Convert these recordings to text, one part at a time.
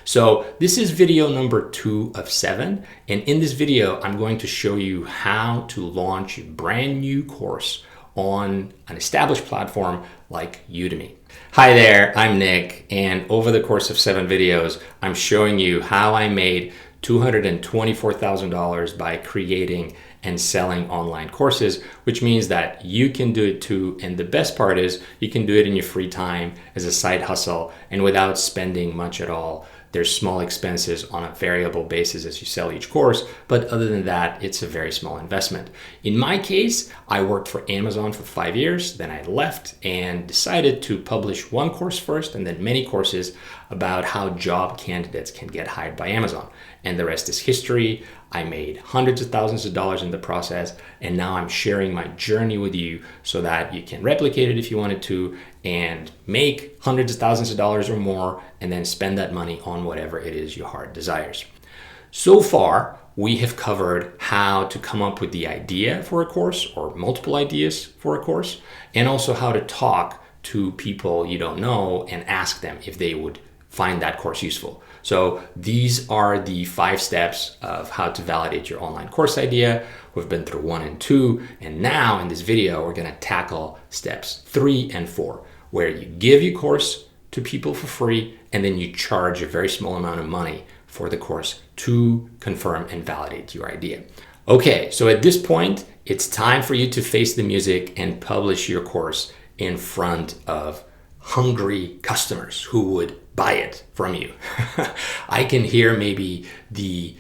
So this is video number 2 of 7. And in this video, I'm going to show you how to launch a brand new course on an established platform like Udemy. Hi there, I'm Nick. And over the course of 7 videos, I'm showing you how I made $224,000 by creating and selling online courses, which means that you can do it too. And the best part is you can do it in your free time as a side hustle and without spending much at all. There's small expenses on a variable basis as you sell each course, but other than that, it's a very small investment. In my case, I worked for Amazon for 5 years, then I left and decided to publish one course first and then many courses about how job candidates can get hired by Amazon. And the rest is history. I made hundreds of thousands of dollars in the process, and now I'm sharing my journey with you so that you can replicate it if you wanted to and make hundreds of thousands of dollars or more and then spend that money on whatever it is your heart desires. So far, we have covered how to come up with the idea for a course or multiple ideas for a course, and also how to talk to people you don't know and ask them if they would find that course useful. So these are the 5 steps of how to validate your online course idea. We've been through 1 and 2, and now in this video, we're gonna tackle steps 3 and 4, where you give your course to people for free, and then you charge a very small amount of money for the course to confirm and validate your idea. Okay, so at this point, it's time for you to face the music and publish your course in front of hungry customers who would buy it from you. I can hear maybe the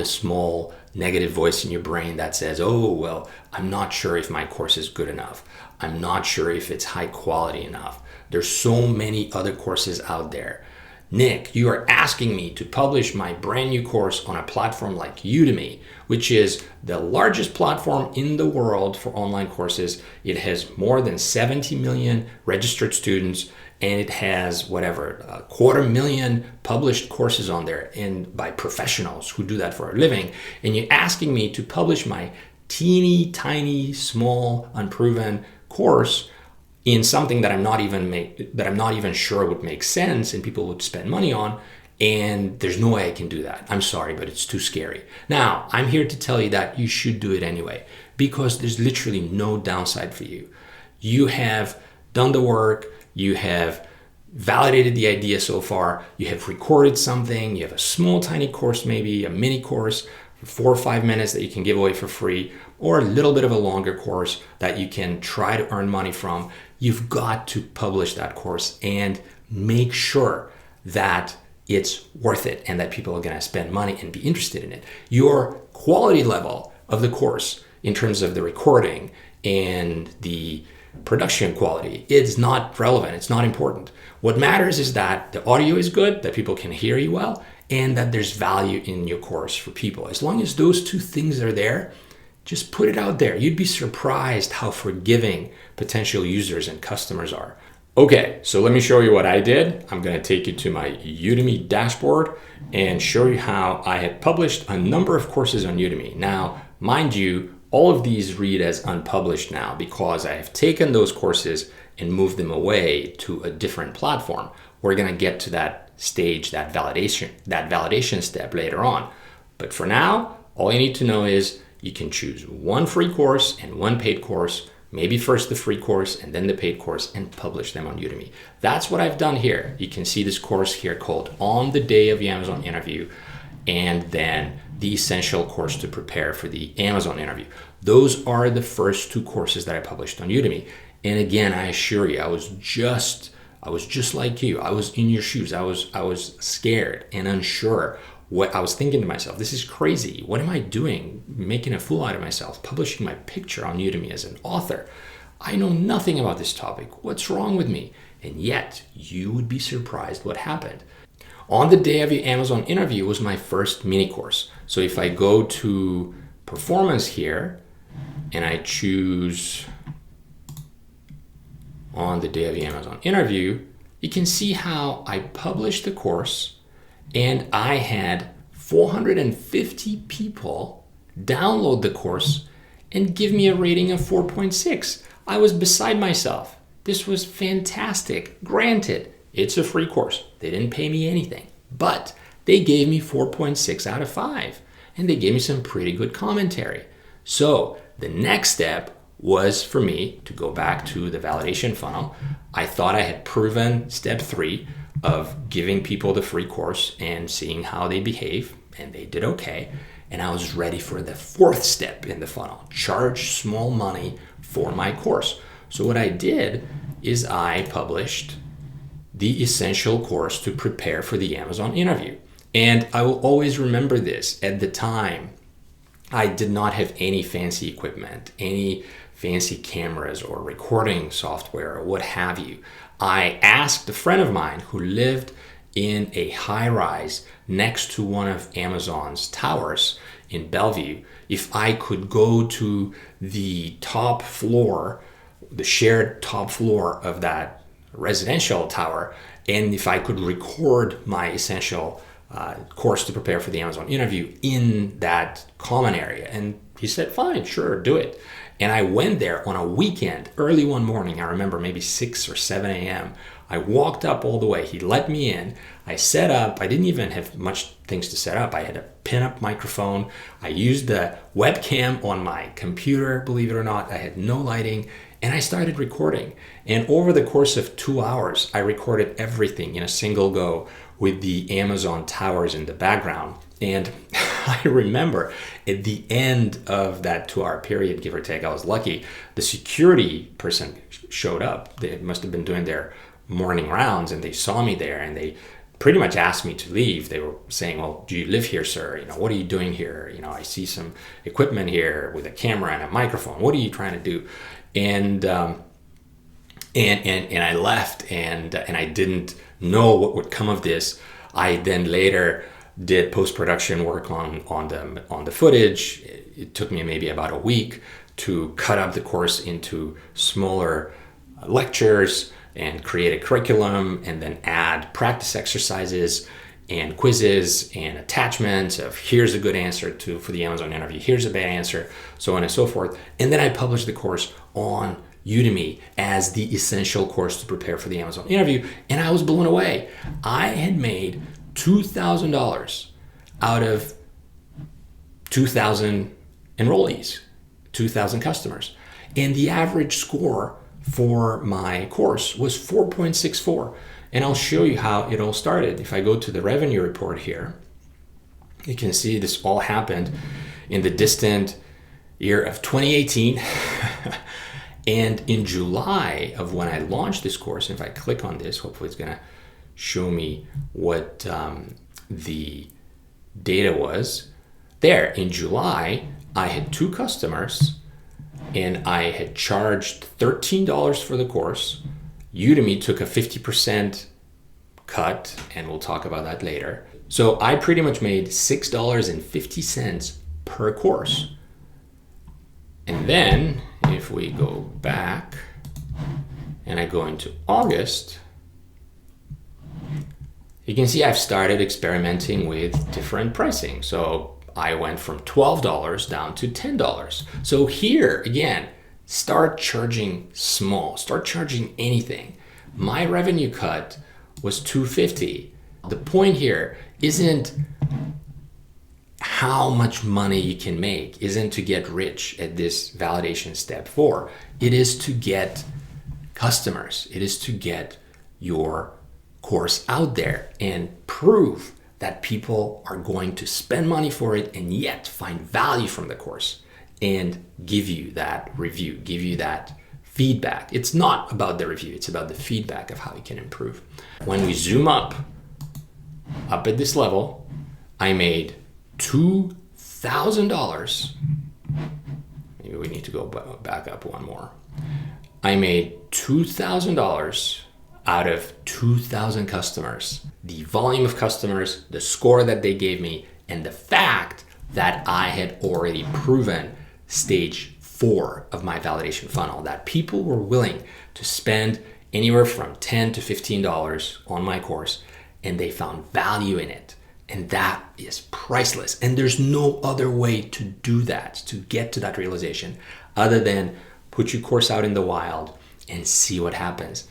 small negative voice in your brain that says, oh, well, I'm not sure if my course is good enough. I'm not sure if it's high quality enough. There's so many other courses out there. Nick, you are asking me to publish my brand new course on a platform like Udemy, which is the largest platform in the world for online courses. It has more than 70 million registered students, and it has 250,000 published courses on there and by professionals who do that for a living. And you're asking me to publish my teeny tiny, small, unproven course in something that I'm not even sure would make sense and people would spend money on, and there's no way I can do that. I'm sorry, but it's too scary. Now, I'm here to tell you that you should do it anyway, because there's literally no downside for you. You have done the work, you have validated the idea so far, you have recorded something, you have a small tiny course, maybe a mini course, 4 or 5 minutes that you can give away for free, or a little bit of a longer course that you can try to earn money from. You've got to publish that course and make sure that it's worth it and that people are going to spend money and be interested in it. Your quality level of the course in terms of the recording and the production quality, it's not relevant. It's not important. What matters is that the audio is good, that people can hear you well, and that there's value in your course for people. As long as those 2 things are there, just put it out there. You'd be surprised how forgiving potential users and customers are. Okay, so let me show you what I did. I'm gonna take you to my Udemy dashboard and show you how I had published a number of courses on Udemy. Now, mind you, all of these read as unpublished now because I have taken those courses and moved them away to a different platform. We're gonna get to that stage, that validation step later on. But for now, all you need to know is you can choose 1 free course and 1 paid course, maybe first the free course and then the paid course, and publish them on Udemy. That's what I've done here. You can see this course here called On the Day of the Amazon Interview, and then the essential course to prepare for the Amazon interview. Those are the first 2 courses that I published on Udemy. And again, I assure you, I was just like you. I was in your shoes. I was scared and unsure. What I was thinking to myself, this is crazy. What am I doing? Making a fool out of myself, publishing my picture on Udemy as an author. I know nothing about this topic. What's wrong with me? And yet, you would be surprised what happened. On the Day of the Amazon Interview was my first mini course. So if I go to performance here and I choose On the Day of the Amazon Interview, you can see how I published the course and I had 450 people download the course and give me a rating of 4.6. I was beside myself. This was fantastic. Granted, it's a free course. They didn't pay me anything, but they gave me 4.6 out of 5, and they gave me some pretty good commentary. So the next step was for me to go back to the validation funnel. I thought I had proven step 3 of giving people the free course and seeing how they behave, and they did okay. And I was ready for the 4th step in the funnel, charge small money for my course. So what I did is I published the essential course to prepare for the Amazon interview. And I will always remember this. At the time, I did not have any fancy equipment, any fancy cameras or recording software or what have you. I asked a friend of mine who lived in a high-rise next to one of Amazon's towers in Bellevue if I could go to the top floor, the shared top floor of that residential tower, and if I could record my essential course to prepare for the Amazon interview in that common area. And he said, fine, sure, do it. And I went there on a weekend, early one morning. I remember maybe 6 or 7 a.m. I walked up all the way. He let me in. I set up. I didn't even have much things to set up. I had a pin-up microphone. I used the webcam on my computer, believe it or not. I had no lighting. And I started recording. And over the course of 2 hours, I recorded everything in a single go with the Amazon towers in the background. And I remember at the end of that 2-hour period, give or take, I was lucky, the security person showed up. They must have been doing their morning rounds, and they saw me there, and they pretty much asked me to leave. They were saying, well, do you live here, sir? What are you doing here? I see some equipment here with a camera and a microphone. What are you trying to do? And I left, and I didn't know what would come of this. I then later did post-production work on the footage. It took me maybe about a week to cut up the course into smaller lectures and create a curriculum, and then add practice exercises and quizzes and attachments of here's a good answer for the Amazon interview, here's a bad answer, so on and so forth. And then I published the course on Udemy as the essential course to prepare for the Amazon interview, and I was blown away. I had made $2,000 out of 2,000 enrollees, 2,000 customers. And the average score for my course was 4.64. And I'll show you how it all started. If I go to the revenue report here, you can see this all happened in the distant year of 2018. And in July of when I launched this course, if I click on this, hopefully it's going to show me what the data was. There, in July, I had 2 customers, and I had charged $13 for the course. Udemy took a 50% cut, and we'll talk about that later. So I pretty much made $6.50 per course. And then if we go back and I go into August, you can see I've started experimenting with different pricing. So I went from $12 down to $10. So here, again, start charging small, start charging anything. My revenue cut was $250. The point here isn't how much money you can make, isn't to get rich at this validation step 4. It is to get customers. It is to get your course out there and prove that people are going to spend money for it and yet find value from the course and give you that review, give you that feedback. It's not about the review, it's about the feedback of how you can improve. When we zoom up at this level, I made $2,000. Maybe we need to go back up one more. I made $2,000 out of 2,000 customers. The volume of customers, the score that they gave me, and the fact that I had already proven stage 4 of my validation funnel, that people were willing to spend anywhere from $10 to $15 on my course, and they found value in it. And that is priceless. And there's no other way to do that, to get to that realization, other than put your course out in the wild and see what happens.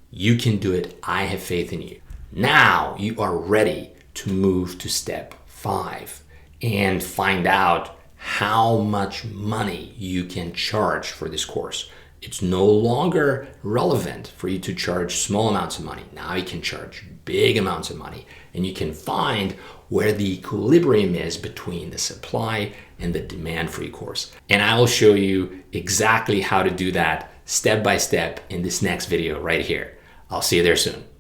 You can do it. I have faith in you. Now you are ready to move to step 5 and find out how much money you can charge for this course. It's no longer relevant for you to charge small amounts of money. Now you can charge big amounts of money, and you can find where the equilibrium is between the supply and the demand for your course. And I will show you exactly how to do that step by step in this next video right here. I'll see you there soon.